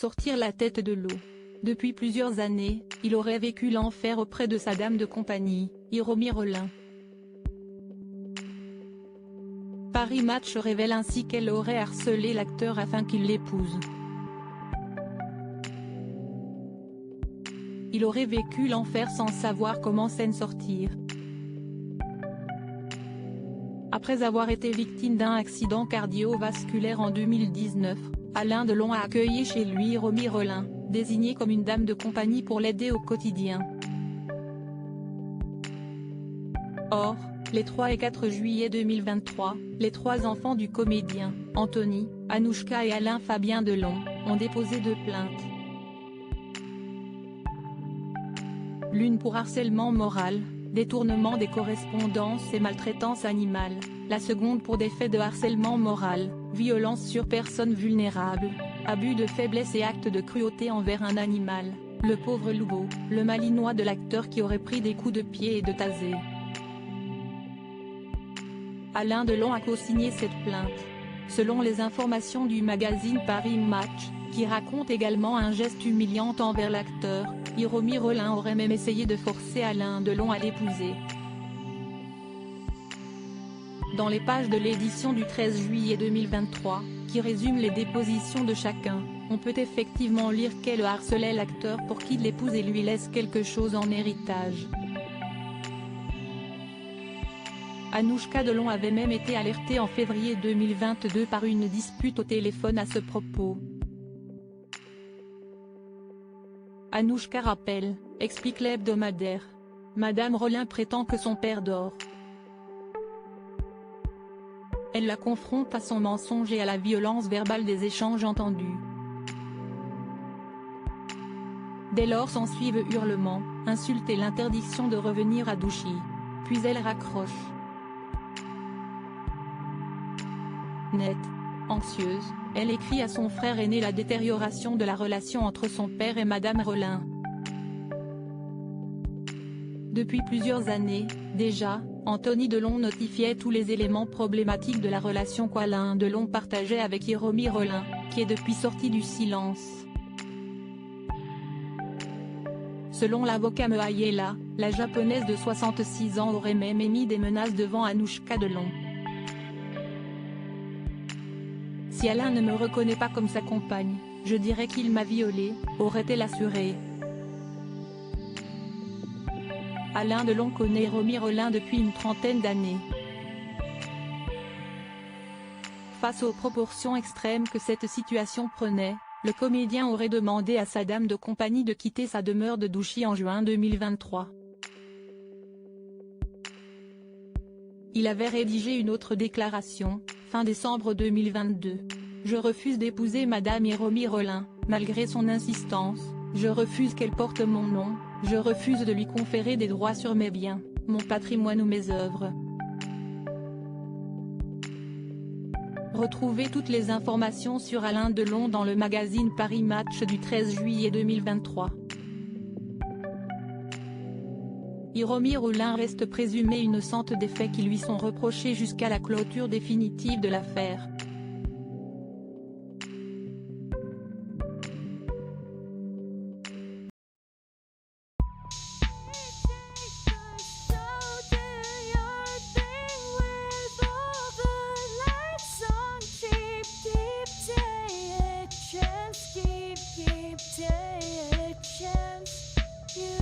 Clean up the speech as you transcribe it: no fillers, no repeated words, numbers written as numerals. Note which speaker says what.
Speaker 1: sortir la tête de l'eau. Depuis plusieurs années, il aurait vécu l'enfer auprès de sa dame de compagnie, Hiromi Rollin. Paris Match révèle ainsi qu'elle aurait harcelé l'acteur afin qu'il l'épouse. Il aurait vécu l'enfer sans savoir comment s'en sortir. Après avoir été victime d'un accident cardiovasculaire en 2019, Alain Delon a accueilli chez lui Hiromi Rollin, désignée comme une dame de compagnie pour l'aider au quotidien. Or, les 3 et 4 juillet 2023, les 3 enfants du comédien, Anthony, Anouchka et Alain Fabien Delon, ont déposé 2 plaintes. L'une pour harcèlement moral, détournement des correspondances et maltraitance animale, la seconde pour des faits de harcèlement moral, violence sur personnes vulnérables, abus de faiblesse et actes de cruauté envers un animal, le pauvre louveau, le malinois de l'acteur qui aurait pris des coups de pied et de tasé. Alain Delon a co-signé cette plainte. Selon les informations du magazine Paris Match, qui raconte également un geste humiliant envers l'acteur, Hiromi Rollin aurait même essayé de forcer Alain Delon à l'épouser. Dans les pages de l'édition du 13 juillet 2023, qui résume les dépositions de chacun, on peut effectivement lire qu'elle harcelait l'acteur pour qu'il l'épouse et lui laisse quelque chose en héritage. Anouchka Delon avait même été alertée en février 2022 par une dispute au téléphone à ce propos. Anouchka rappelle, explique l'hebdomadaire. Madame Rollin prétend que son père dort. Elle la confronte à son mensonge et à la violence verbale des échanges entendus. Dès lors s'ensuivent hurlements, insultes et l'interdiction de revenir à Douchy. Puis elle raccroche. Net. Anxieuse, elle écrit à son frère aîné la détérioration de la relation entre son père et Madame Rollin. Depuis plusieurs années, déjà, Anthony Delon notifiait tous les éléments problématiques de la relation qu'Alain Delon partageait avec Hiromi Rollin, qui est depuis sorti du silence. Selon l'avocat Meayela, la japonaise de 66 ans aurait même émis des menaces devant Anouchka Delon. Si Alain ne me reconnaît pas comme sa compagne, je dirais qu'il m'a violée, aurait-elle assuré. Alain Delon connaît Hiromi Rollin depuis une trentaine d'années. Face aux proportions extrêmes que cette situation prenait, le comédien aurait demandé à sa dame de compagnie de quitter sa demeure de Douchy en juin 2023. Il avait rédigé une autre déclaration, fin décembre 2022. Je refuse d'épouser Madame Hiromi Rollin, malgré son insistance, je refuse qu'elle porte mon nom, je refuse de lui conférer des droits sur mes biens, mon patrimoine ou mes œuvres. Retrouvez toutes les informations sur Alain Delon dans le magazine Paris Match du 13 juillet 2023. Hiromi Rollin reste présumée innocente des faits qui lui sont reprochés jusqu'à la clôture définitive de l'affaire.
Speaker 2: Keep taking a chance.